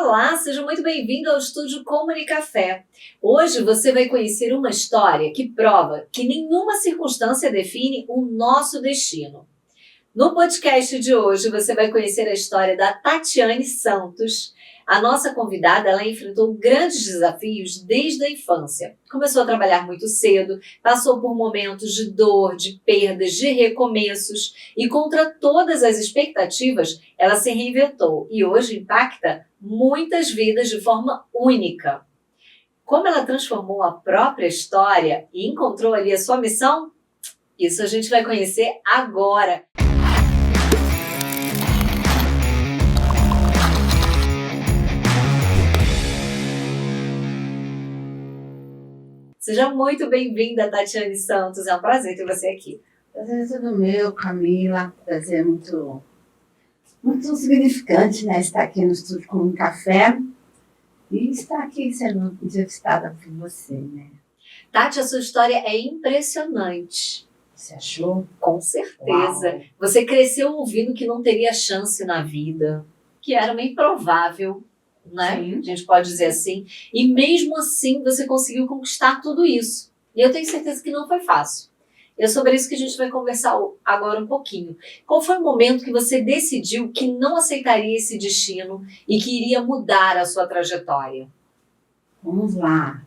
Olá, seja muito bem-vindo ao Estúdio Comunicafé. Hoje você vai conhecer uma história que prova que nenhuma circunstância define o nosso destino. No podcast de hoje você vai conhecer a história da Tatiane Santos. A nossa convidada, ela enfrentou grandes desafios desde a infância. Começou a trabalhar muito cedo, passou por momentos de dor, de perdas, de recomeços e contra todas as expectativas, ela se reinventou e hoje impacta muitas vidas de forma única. Como ela transformou a própria história e encontrou ali a sua missão? Isso a gente vai conhecer agora. Seja muito bem-vinda, Tatiane Santos. É um prazer ter você aqui. Prazer é todo meu, Camila. Prazer muito significante, né? Estar aqui no Estúdio Comunicafé e estar aqui sendo entrevistada por você, né? Tati, a sua história é impressionante. Você achou? Com certeza. Uau. Você cresceu ouvindo que não teria chance na vida, que era meio improvável, né? Sim. A gente pode dizer assim. E mesmo assim você conseguiu conquistar tudo isso. E eu tenho certeza que não foi fácil. É sobre isso que a gente vai conversar agora um pouquinho. Qual foi o momento que você decidiu que não aceitaria esse destino e que iria mudar a sua trajetória? Vamos lá.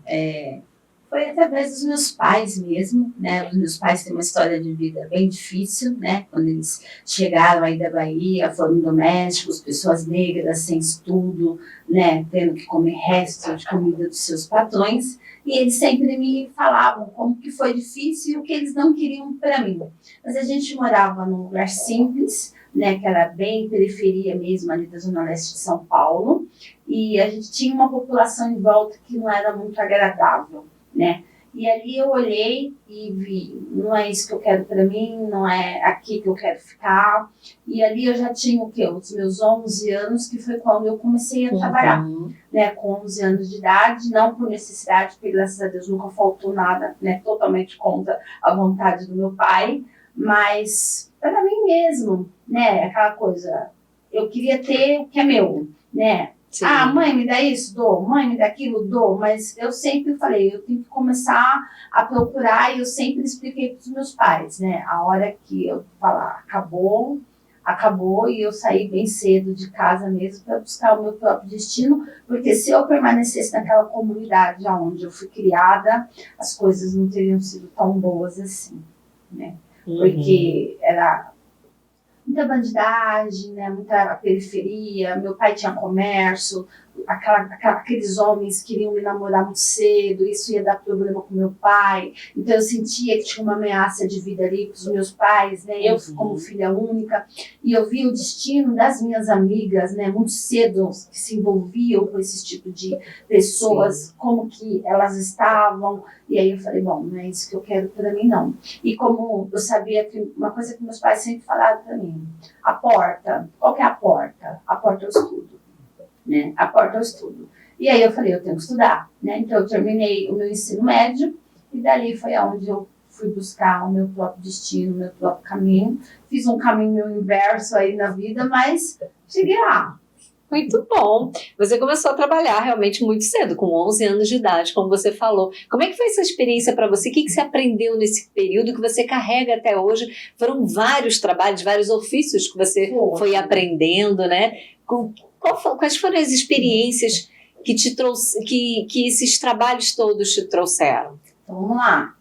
Foi através dos meus pais mesmo, né? Os meus pais têm uma história de vida bem difícil, né? Quando eles chegaram aí da Bahia, foram domésticos, pessoas negras, sem estudo, né? Tendo que comer resto de comida dos seus patrões. E eles sempre me falavam como que foi difícil e o que eles não queriam para mim. Mas a gente morava num lugar simples, né? Que era bem periferia mesmo, ali da Zona Leste de São Paulo. E a gente tinha uma população em volta que não era muito agradável, né? E ali eu olhei e vi, não é isso que eu quero para mim, não é aqui que eu quero ficar. E ali eu já tinha o quê? Os meus 11 anos, que foi quando eu comecei a trabalhar, né? Com 11 anos de idade, não por necessidade, porque graças a Deus nunca faltou nada, né? Totalmente contra a vontade do meu pai, mas para mim mesmo, né? Aquela coisa, eu queria ter o que é meu, né? Sim. Ah, mãe, me dá isso? Dou. Mãe, me dá aquilo? Dou. Mas eu sempre falei, eu tenho que começar a procurar, e eu sempre expliquei para os meus pais, né? A hora que eu falar, acabou, e eu saí bem cedo de casa mesmo para buscar o meu próprio destino, porque se eu permanecesse naquela comunidade onde eu fui criada, as coisas não teriam sido tão boas assim, né? Porque era muita bandidagem, né? Muita periferia, meu pai tinha comércio, aqueles homens queriam me namorar muito cedo, isso ia dar problema com meu pai, então eu sentia que tinha uma ameaça de vida ali para os meus pais, né? Eu como filha única, e eu via o destino das minhas amigas, né? Muito cedo, que se envolviam com esse tipo de pessoas. Sim. Como que elas estavam, e aí eu falei, bom, não é isso que eu quero para mim não. E como eu sabia que uma coisa que meus pais sempre falaram para mim, a porta, qual que é a porta? A porta é o estudo. Né? A porta ao estudo. E aí eu falei, eu tenho que estudar, né? Então eu terminei o meu ensino médio e dali foi aonde eu fui buscar o meu próprio destino, o meu próprio caminho. Fiz um caminho inverso aí na vida, mas cheguei lá. Muito bom. Você começou a trabalhar realmente muito cedo, com 11 anos de idade, como você falou. Como é que foi essa experiência para você? O que você aprendeu nesse período que você carrega até hoje? Foram vários trabalhos, vários ofícios que você foi aprendendo, né? Quais foram as experiências que te que esses trabalhos todos te trouxeram? Então, vamos lá.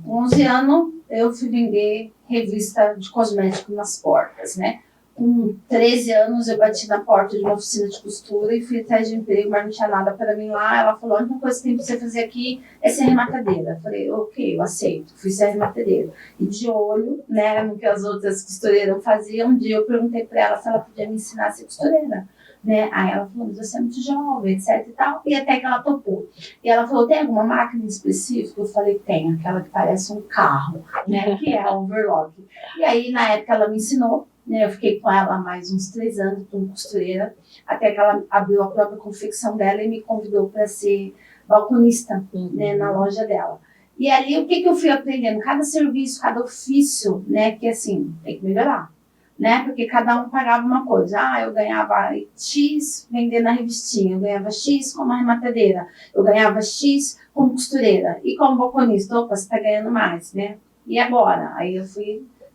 Com 11 anos, eu fui vender revista de cosmético nas portas, né? Com 13 anos, eu bati na porta de uma oficina de costura e fui atrás de emprego, mas não tinha nada para mim lá. Ela falou, a única coisa que tem para você fazer aqui é ser arrematadeira. Eu falei, ok, eu aceito. Fui ser arrematadeira. E de olho, né, no que as outras costureiras faziam, um dia eu perguntei para ela se ela podia me ensinar a ser costureira. Né? Aí ela falou, mas você é muito jovem, etc e tal, e até que ela topou. E ela falou, tem alguma máquina específica? Eu falei, tem, aquela que parece um carro, né? Que é a overlock. E aí, na época, ela me ensinou, né? Eu fiquei com ela mais uns 3 anos como costureira, até que ela abriu a própria confecção dela e me convidou para ser balconista, né? Na loja dela. E ali, o que eu fui aprendendo? Cada serviço, cada ofício, né? Que assim, tem que melhorar. né? Porque cada um pagava uma coisa. Ah, eu ganhava X vendendo a revistinha, eu ganhava X como arrematadeira, eu ganhava X como costureira. E como balconista, opa, você está ganhando mais, né? E agora? Aí eu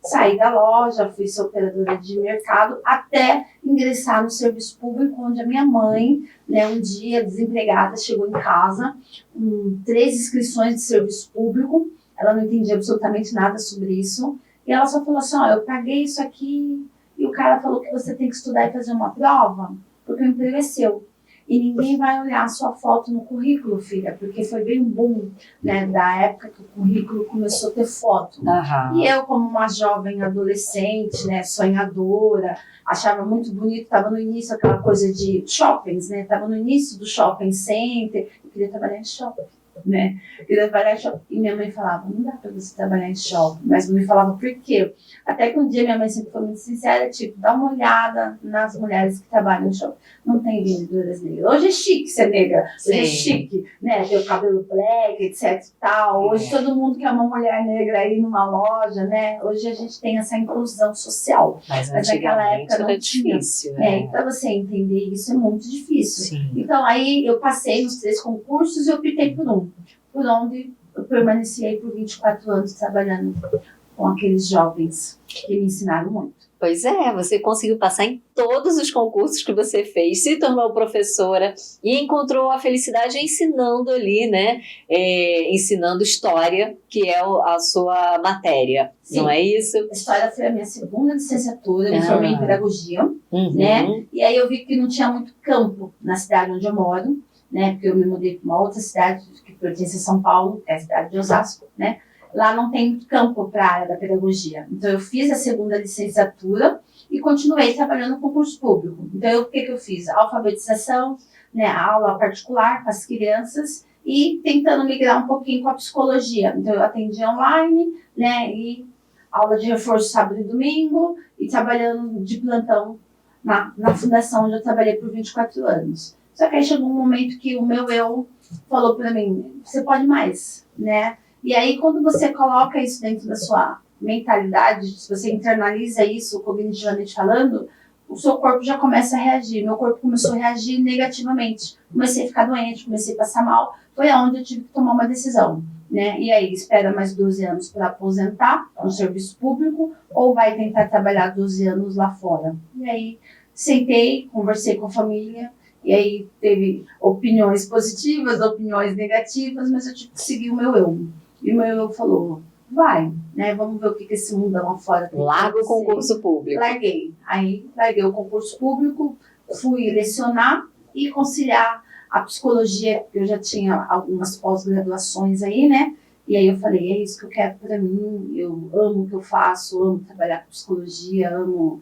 saí da loja, fui ser operadora de mercado, até ingressar no serviço público, onde a minha mãe, né, um dia desempregada, chegou em casa com 3 inscrições de serviço público. Ela não entendia absolutamente nada sobre isso. E ela só falou assim, ó, eu paguei isso aqui e o cara falou que você tem que estudar e fazer uma prova, porque o emprego é seu. E ninguém vai olhar a sua foto no currículo, filha, porque foi bem um boom, né, da época que o currículo começou a ter foto. Uhum. E eu, como uma jovem adolescente, né, sonhadora, achava muito bonito, estava no início aquela coisa de shoppings, né, estava no início do shopping center, eu queria trabalhar em shopping. Né? E minha mãe falava, não dá para você trabalhar em shopping, mas não me falava por quê. Até que um dia minha mãe sempre foi muito sincera, tipo, dá uma olhada nas mulheres que trabalham em shopping. Não tem vendedoras negras. Hoje é chique ser negra, hoje é chique, né? Ter o cabelo black, etc e tal. Hoje todo mundo quer uma mulher negra aí numa loja, né? Hoje a gente tem essa inclusão social. Mas naquela época não era difícil, né? E para você entender isso é muito difícil. Sim. Então aí eu passei nos 3 concursos e eu optei por um. Por onde eu permaneci aí por 24 anos trabalhando com aqueles jovens que me ensinaram muito. Pois é, você conseguiu passar em todos os concursos que você fez, se tornou professora e encontrou a felicidade ensinando ali, né? Ensinando história, que é a sua matéria, sim. Não é isso? A história foi a minha segunda licenciatura, eu me formei em pedagogia, né? E aí eu vi que não tinha muito campo na cidade onde eu moro, né? Porque eu me mudei para uma outra cidade que pertence a São Paulo, que é a cidade de Osasco, né? Lá não tem campo para a área da pedagogia. Então, eu fiz a segunda licenciatura e continuei trabalhando com concurso público. Então, o que eu fiz? Alfabetização, né, aula particular para as crianças e tentando migrar um pouquinho com a psicologia. Então, eu atendia online, né, e aula de reforço sábado e domingo e trabalhando de plantão na fundação onde eu trabalhei por 24 anos. Só que aí chegou um momento que o meu eu falou para mim, você pode mais, né? E aí, quando você coloca isso dentro da sua mentalidade, se você internaliza isso cognitivamente falando, o seu corpo já começa a reagir. Meu corpo começou a reagir negativamente. Comecei a ficar doente, comecei a passar mal. Foi aonde eu tive que tomar uma decisão, né? E aí, espera mais 12 anos para aposentar no serviço público ou vai tentar trabalhar 12 anos lá fora? E aí, sentei, conversei com a família. E aí, teve opiniões positivas, opiniões negativas, mas eu tive que seguir o meu eu. E o meu eu falou, vai, né? Vamos ver o que esse mundão lá fora tem. Larga o concurso público. Larguei. Aí, larguei o concurso público, fui lecionar e conciliar a psicologia. Eu já tinha algumas pós-graduações aí, né? E aí eu falei, é isso que eu quero para mim, eu amo o que eu faço, amo trabalhar com psicologia, amo,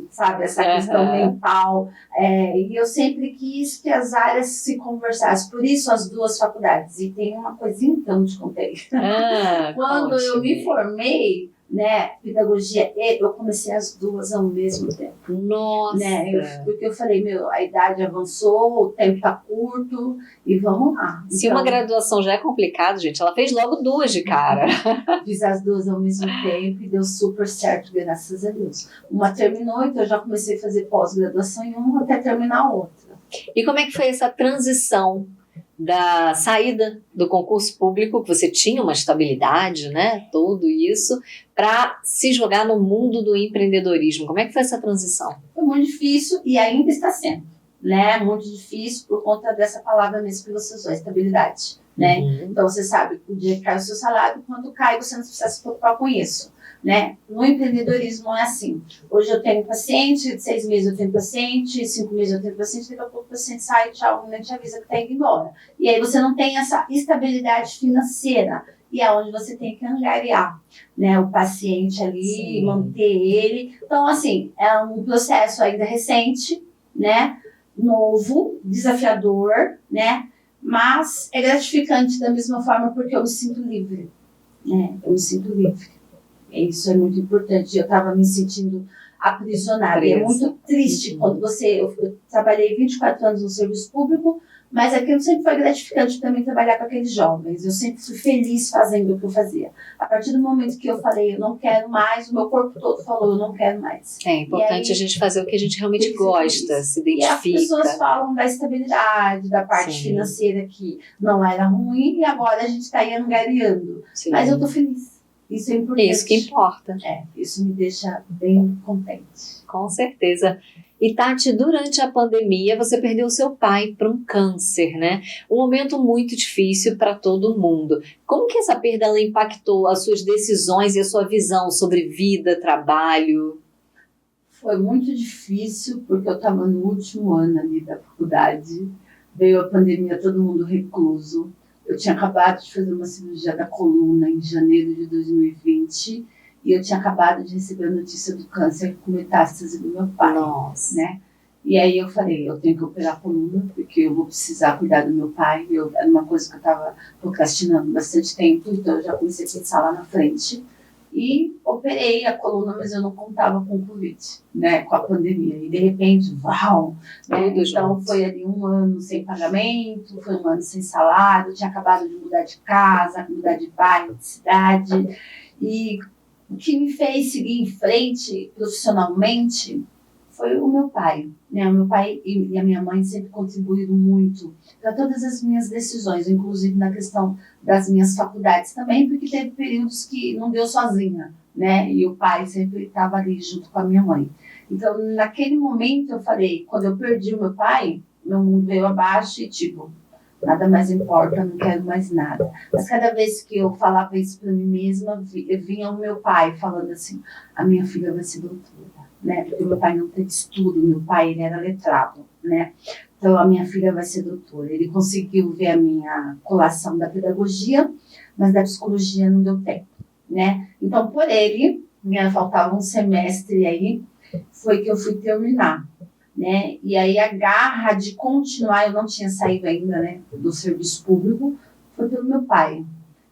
sabe, essa questão mental. E eu sempre quis que as áreas se conversassem, por isso as 2 faculdades. E tem uma coisinha que eu não te contei. Quando eu me formei, né, pedagogia, eu comecei as 2 ao mesmo tempo. Nossa! Né, porque eu falei, a idade avançou, o tempo tá curto e vamos lá. Se uma graduação já é complicado, gente, ela fez logo 2 de cara. Fiz as 2 ao mesmo tempo e deu super certo, graças a Deus. Uma terminou, então eu já comecei a fazer pós-graduação em uma até terminar a outra. E como é que foi essa transição da saída do concurso público, que você tinha uma estabilidade, né, tudo isso, para se jogar no mundo do empreendedorismo? Como é que foi essa transição? Foi muito difícil e ainda está sendo, né, muito difícil por conta dessa palavra mesmo que você usou, estabilidade, né? Então você sabe o dia que cai o seu salário, quando cai você não precisa se preocupar com isso. Né? No empreendedorismo não é assim. Hoje eu tenho paciente, 6 meses eu tenho paciente, 5 meses eu tenho paciente, daqui a pouco o paciente sai, tchau, nem te avisa que está indo embora. E aí você não tem essa estabilidade financeira, e é onde você tem que angariar, né, o paciente ali, sim, manter ele. Então, assim, é um processo ainda recente, né, novo, desafiador, né, mas é gratificante da mesma forma porque eu me sinto livre, né, eu me sinto livre. Isso é muito importante. Eu estava me sentindo aprisionada. E é muito triste quando eu trabalhei 24 anos no serviço público, Mas aquilo sempre foi gratificante para mim trabalhar com aqueles jovens. Eu sempre fui feliz fazendo o que eu fazia. A partir do momento que eu falei, eu não quero mais, o meu corpo todo falou, eu não quero mais. É importante a gente fazer o que a gente realmente gosta, se identifica. E as pessoas falam da estabilidade, da parte financeira que não era ruim, e agora a gente está aí angariando. Sim. Mas eu estou feliz. Isso é importante. Isso que importa. Isso me deixa bem contente. Com certeza. E Tati, durante a pandemia, você perdeu seu pai para um câncer, né? Um momento muito difícil para todo mundo. Como que essa perda ela impactou as suas decisões e a sua visão sobre vida, trabalho? Foi muito difícil, porque eu estava no último ano ali da faculdade. Veio a pandemia, todo mundo recluso. Eu tinha acabado de fazer uma cirurgia da coluna em janeiro de 2020 e eu tinha acabado de receber a notícia do câncer com metástase do meu pai. Nossa. Né? E aí eu falei, eu tenho que operar a coluna, porque eu vou precisar cuidar do meu pai. Era uma coisa que eu estava procrastinando bastante tempo, então eu já comecei a pensar lá na frente. E operei a coluna, mas eu não contava com o Covid, né, com a pandemia. E de repente, uau! Né? Então foi ali um ano sem pagamento, foi um ano sem salário, eu tinha acabado de mudar de casa, mudar de bairro, de cidade. E o que me fez seguir em frente profissionalmente foi o meu pai. Né? O meu pai e a minha mãe sempre contribuíram muito para todas as minhas decisões, inclusive na questão das minhas faculdades também, porque teve períodos que não deu sozinha, né? E o pai sempre estava ali junto com a minha mãe. Então, naquele momento eu falei, quando eu perdi o meu pai, meu mundo veio abaixo e tipo, nada mais importa, não quero mais nada. Mas cada vez que eu falava isso para mim mesma, vinha o meu pai falando assim, a minha filha vai ser doutora. Né? Porque meu pai não teve estudo, meu pai ele era letrado, né? Então a minha filha vai ser doutora. Ele conseguiu ver a minha colação da pedagogia, mas da psicologia não deu tempo, né? Então por ele, faltava um semestre aí, foi que eu fui terminar, né? E aí a garra de continuar, eu não tinha saído ainda, né, do serviço público, foi pelo meu pai,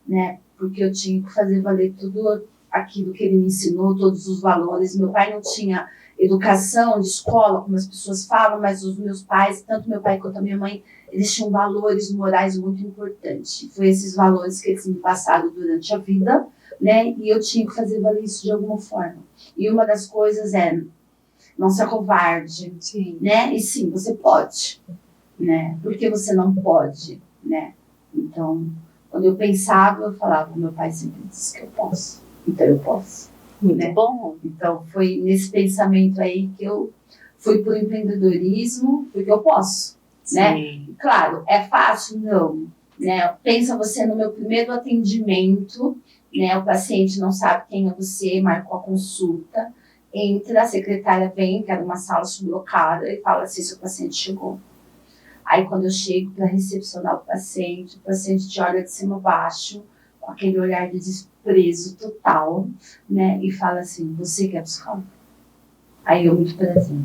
né? Porque eu tinha que fazer valer tudo aquilo que ele me ensinou, todos os valores. Meu pai não tinha educação de escola, como as pessoas falam, mas os meus pais, tanto meu pai quanto a minha mãe, eles tinham valores morais muito importantes. Foi esses valores que eles me passaram durante a vida, né? E eu tinha que fazer valer isso de alguma forma. E uma das coisas é não ser covarde, sim, né? E sim, você pode, né? Por que você não pode, né? Então, quando eu pensava, eu falava, meu pai sempre disse que eu posso. Então eu posso. Muito né? bom. Então foi nesse pensamento aí que eu fui para o empreendedorismo, porque eu posso. Sim. Né? Claro, é fácil? Não. Né? Pensa você no meu primeiro atendimento, né? O paciente não sabe quem é você, marcou a consulta, entra, a secretária vem, que era uma sala sublocada, e fala assim, seu paciente chegou. Aí quando eu chego para recepcionar o paciente te olha de cima a baixo, com aquele olhar de desprezo total, né? E fala assim, você quer psicólogo? Aí eu, muito prazer.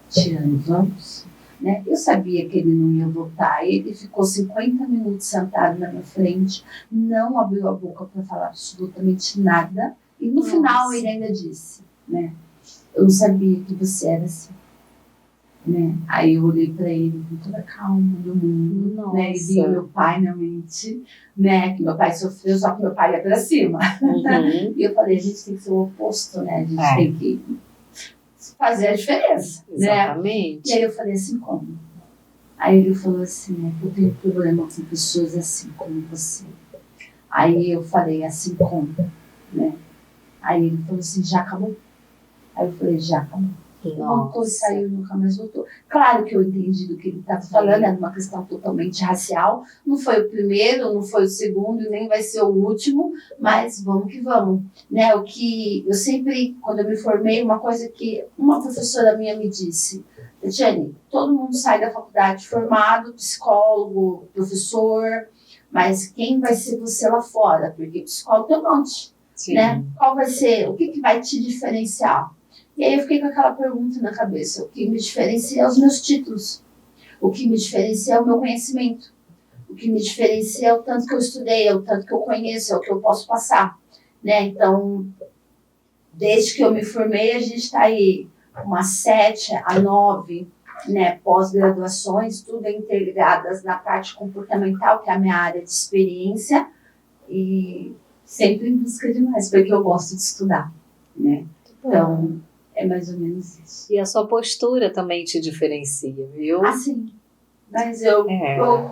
Tiane, vamos? Né? Eu sabia que ele não ia voltar. Ele ficou 50 minutos sentado na minha frente, não abriu a boca para falar absolutamente nada. E no final ele ainda disse, né? Eu não sabia que você era assim. Né? Aí eu olhei para ele com toda a calma do mundo, né? E vi meu pai na mente, né? Que meu pai sofreu, só que meu pai ia para cima. Uhum. E eu falei, a gente tem que ser o oposto, né? A gente tem que fazer a diferença. Exatamente. Né? E aí eu falei assim, como? Aí ele falou assim, eu tenho problema com pessoas assim como você. Aí eu falei, assim como? Né? Aí ele falou assim, já acabou? Aí eu falei, já acabou. Voltou e saiu, nunca mais voltou. Claro que eu entendi do que ele estava falando, era uma questão totalmente racial. Não foi o primeiro, não foi o segundo, e nem vai ser o último, mas vamos que vamos. Né? O que eu sempre, quando eu me formei, uma coisa que uma professora minha me disse, Tatiane, todo mundo sai da faculdade formado, psicólogo, professor, mas quem vai ser você lá fora? Porque psicólogo tem um monte. Né? Qual vai ser, o que vai te diferenciar? E aí eu fiquei com aquela pergunta na cabeça, o que me diferencia é os meus títulos, o que me diferencia é o meu conhecimento, o que me diferencia é o tanto que eu estudei, é o tanto que eu conheço, é o que eu posso passar, né? Então, desde que eu me formei, a gente está aí umas 7 a 9 né, pós-graduações, tudo interligadas na parte comportamental, que é a minha área de experiência, e sempre em busca de mais, porque eu gosto de estudar, né? Então, é mais ou menos isso. E a sua postura também te diferencia, viu? Assim, mas eu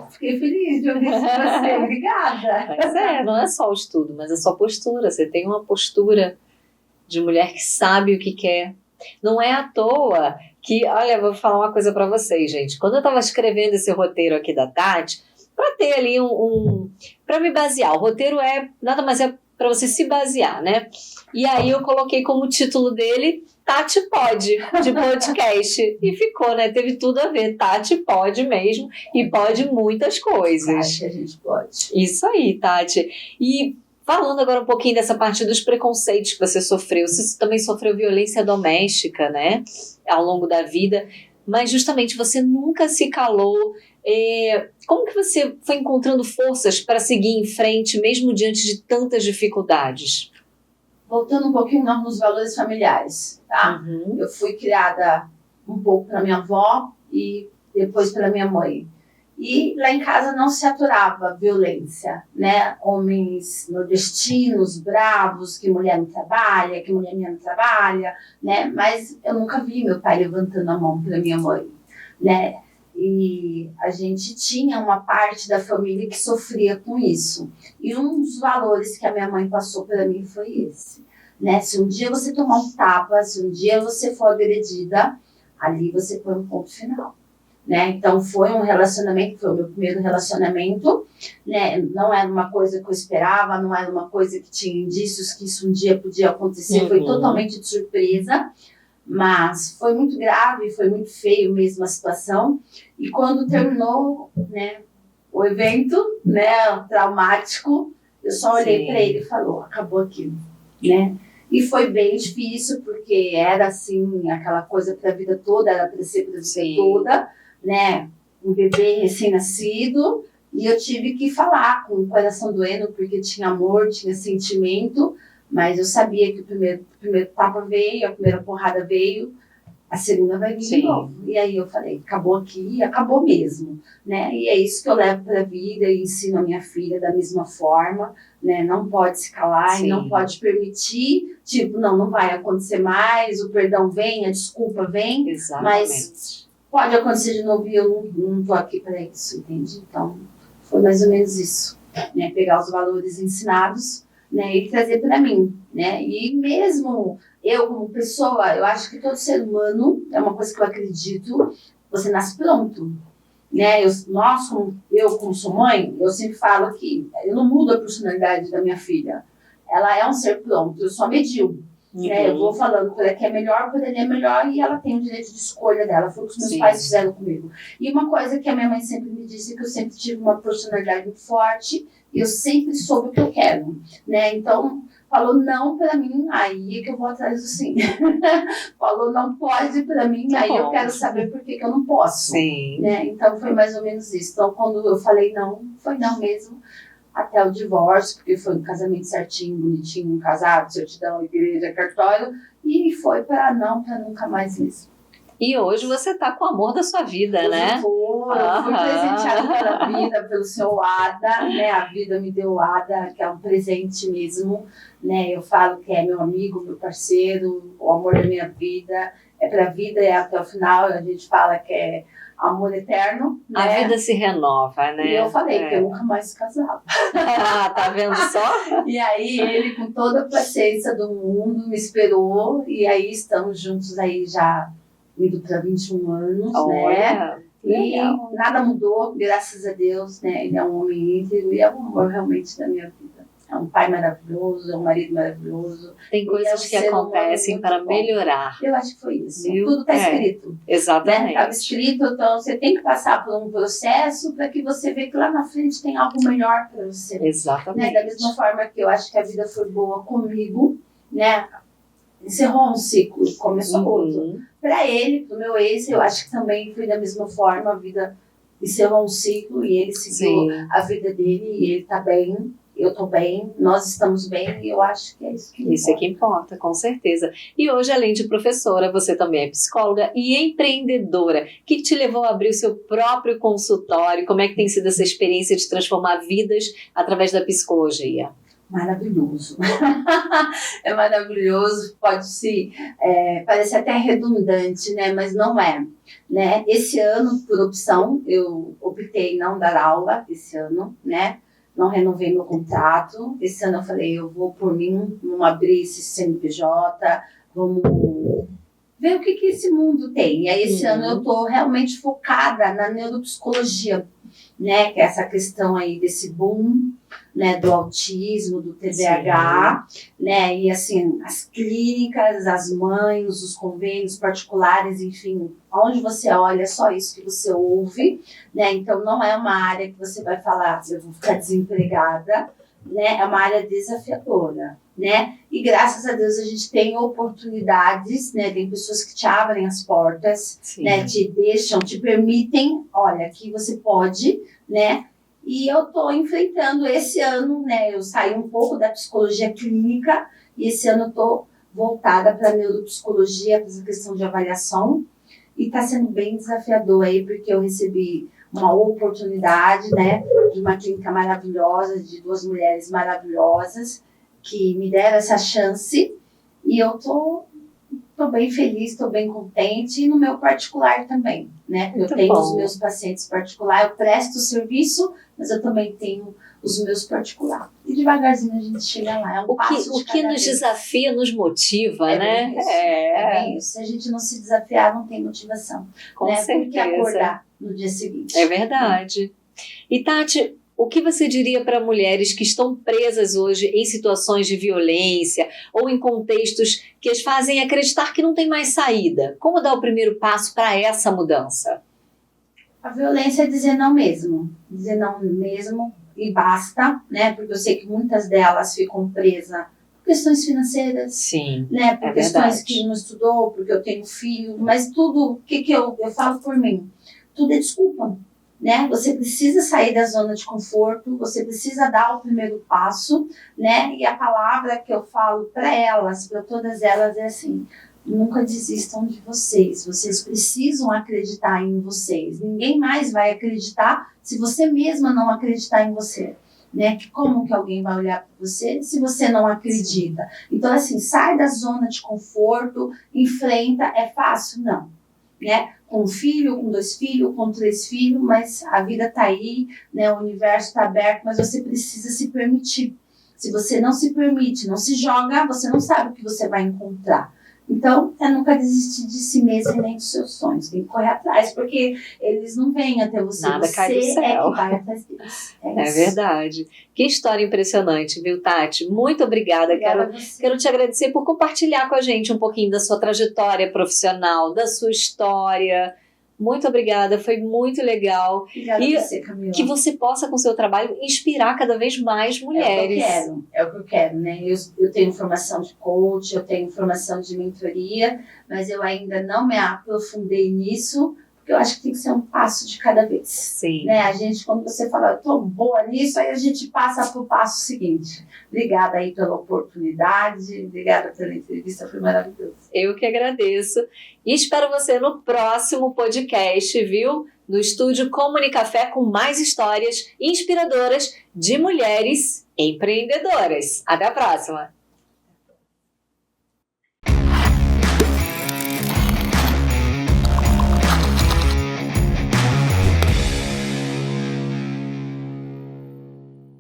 fiquei feliz de ouvir isso de você, obrigada. Mas não é só o estudo, mas a sua postura. Você tem uma postura de mulher que sabe o que quer. Não é à toa que, olha, vou falar uma coisa para vocês, gente. Quando eu estava escrevendo esse roteiro aqui da Tati, para ter ali para me basear, o roteiro nada mais é para você se basear, né? E aí eu coloquei como título dele Tati Pode, de podcast. E ficou, né? Teve tudo a ver. Tati pode mesmo, e pode muitas coisas. Acho que a gente pode. Isso aí, Tati. E falando agora um pouquinho dessa parte dos preconceitos que você sofreu. Você também sofreu violência doméstica, né? Ao longo da vida. Mas justamente você nunca se calou. Como que você foi encontrando forças para seguir em frente, mesmo diante de tantas dificuldades? Voltando um pouquinho nos valores familiares, tá? Uhum. Eu fui criada um pouco pela minha avó e depois pela minha mãe. E lá em casa não se aturava violência, né? Homens nordestinos, bravos, que mulher não trabalha, que mulher minha não trabalha, né? Mas eu nunca vi meu pai levantando a mão para minha mãe, né? E a gente tinha uma parte da família que sofria com isso. E um dos valores que a minha mãe passou para mim foi esse, né? Se um dia você tomar um tapa, se um dia você for agredida, ali você põe um ponto final. Né? Então foi um relacionamento, foi o meu primeiro relacionamento, né? Não era uma coisa que eu esperava, não era uma coisa que tinha indícios que isso um dia podia acontecer, foi totalmente de surpresa, mas foi muito grave, foi muito feio mesmo a situação. E quando terminou, né, o evento, né, traumático, eu só olhei para ele e falou, acabou aquilo, né? E foi bem difícil, porque era assim, aquela coisa para a vida toda, era para ser para a vida toda, né, um bebê recém-nascido, e eu tive que falar com o coração doendo, porque tinha amor, tinha sentimento, mas eu sabia que o primeiro tapa veio, a primeira porrada veio, a segunda vai vir de novo. E aí eu falei, acabou aqui, acabou mesmo, né? E é isso que eu levo para a vida e ensino a minha filha da mesma forma, né? Não pode se calar e não pode permitir, tipo, não vai acontecer mais, o perdão vem, a desculpa vem, mas pode acontecer de novo e eu não tô aqui para isso, entende? Então, foi mais ou menos isso, né? Pegar os valores ensinados, né? E trazer para mim, né? E mesmo eu, como pessoa, eu acho que todo ser humano, é uma coisa que eu acredito, você nasce pronto, né? Eu como sou mãe, eu sempre falo que eu não mudo a personalidade da minha filha. Ela é um ser pronto, eu só medio. Né? Eu vou falando por aqui é melhor, por ali é melhor, e ela tem o direito de escolha dela. Foi o que os meus pais fizeram comigo. E uma coisa que a minha mãe sempre me disse, que eu sempre tive uma personalidade muito forte, e eu sempre soube o que eu quero, né? Então, falou não para mim, aí é que eu vou atrás do sim. Falou não pode para mim, aí eu quero saber por que eu não posso. Né? Então, foi mais ou menos isso. Então, quando eu falei não, foi não mesmo. Até o divórcio, porque foi um casamento certinho, bonitinho, casado, certidão, igreja, cartório, e foi para nunca mais isso. E hoje você está com o amor da sua vida, hoje né? Eu fui presenteada pela vida, pelo seu Ada, né? A vida me deu Ada, que é um presente mesmo, né? Eu falo que é meu amigo, meu parceiro, o amor da minha vida, é para a vida, é até o final, a gente fala que é amor eterno, né? A vida se renova, né? E eu falei que eu nunca mais se casava. Tá vendo só? E aí ele, com toda a paciência do mundo, me esperou. E aí estamos juntos aí já indo para 21 anos, né? E nada mudou, graças a Deus, né? Ele é um homem íntegro e é o amor realmente da minha vida. É um pai maravilhoso, é um marido maravilhoso. Tem coisas que acontecem para melhorar. Eu acho que foi isso. Tudo está escrito. Exatamente. Estava escrito, então você tem que passar por um processo para que você veja que lá na frente tem algo melhor para você. Exatamente. Né? Da mesma forma que eu acho que a vida foi boa comigo, né? Encerrou um ciclo, começou outro. Para ele, para o meu ex, eu acho que também foi da mesma forma, a vida encerrou um ciclo e ele seguiu a vida dele e ele está bem. eu estou bem, nós estamos bem e eu acho que é isso que importa. Isso é que importa, com certeza. E hoje, além de professora, você também é psicóloga e empreendedora. O que te levou a abrir o seu próprio consultório? Como é que tem sido essa experiência de transformar vidas através da psicologia? Maravilhoso. É maravilhoso, parece até redundante, né? Mas não é. Né? Esse ano, por opção, eu optei não dar aula esse ano, né? Não renovei meu contrato. Esse ano eu falei, eu vou por mim, vamos abrir esse CNPJ, vamos ver o que esse mundo tem. E aí esse ano eu estou realmente focada na neuropsicologia, né? Que é essa questão aí desse boom, né, do autismo, do TDAH, né, e assim, as clínicas, as mães, os convênios particulares, enfim, onde você olha, é só isso que você ouve, né, então não é uma área que você vai falar, eu vou ficar desempregada, né, é uma área desafiadora, né, e graças a Deus a gente tem oportunidades, né, tem pessoas que te abrem as portas, né, te deixam, te permitem, olha, aqui você pode, né, e eu estou enfrentando esse ano, né? Eu saí um pouco da psicologia clínica e esse ano eu estou voltada para a neuropsicologia, para essa questão de avaliação. E está sendo bem desafiador aí, porque eu recebi uma oportunidade, né? De uma clínica maravilhosa, de 2 mulheres maravilhosas que me deram essa chance. E eu estou bem feliz, estou bem contente. E no meu particular também, né? Eu tenho os meus pacientes particulares, eu presto serviço, mas eu também tenho os meus particulares. E devagarzinho a gente chega lá. É um passo de O que nos desafia nos motiva, né? É bem isso. Se a gente não se desafiar, não tem motivação. Com certeza. Por que acordar no dia seguinte? É verdade. E Tati, o que você diria para mulheres que estão presas hoje em situações de violência ou em contextos que as fazem acreditar que não tem mais saída? Como dar o primeiro passo para essa mudança? A violência é dizer não mesmo e basta, né? Porque eu sei que muitas delas ficam presas por questões financeiras, sim, né? Por questões que não estudou, porque eu tenho filho, mas tudo, o que eu falo por mim? Tudo é desculpa, né? Você precisa sair da zona de conforto, você precisa dar o primeiro passo, né? E a palavra que eu falo para elas, para todas elas, é assim: nunca desistam de vocês. Vocês precisam acreditar em vocês. Ninguém mais vai acreditar se você mesma não acreditar em você. Né? Como que alguém vai olhar para você se você não acredita? Então, assim, sai da zona de conforto, enfrenta. É fácil? Não. Né? Com 1 filho, com 2 filhos, com 3 filhos, mas a vida está aí, né? O universo está aberto, mas você precisa se permitir. Se você não se permite, não se joga, você não sabe o que você vai encontrar. Então, é nunca desistir de si mesmo e nem dos seus sonhos. Tem que correr atrás, porque eles não vêm até você. Nada cai do céu. Você é que vai atrás deles. É verdade. Que história impressionante, viu, Tati? Muito obrigada. Quero te agradecer por compartilhar com a gente um pouquinho da sua trajetória profissional, da sua história. Muito obrigada, foi muito legal. Obrigada a você, Camila. Que você possa, com o seu trabalho, inspirar cada vez mais mulheres. É o que eu quero, né? Eu tenho formação de coach, eu tenho formação de mentoria, mas eu ainda não me aprofundei nisso, porque eu acho que tem que ser um passo de cada vez. Sim. Né? A gente, quando você fala, eu tô boa nisso, aí a gente passa para o passo seguinte. Obrigada aí pela oportunidade, obrigada pela entrevista, foi maravilhoso. Eu que agradeço. E espero você no próximo podcast, viu? No estúdio Comunicafé, com mais histórias inspiradoras de mulheres empreendedoras. Até a próxima!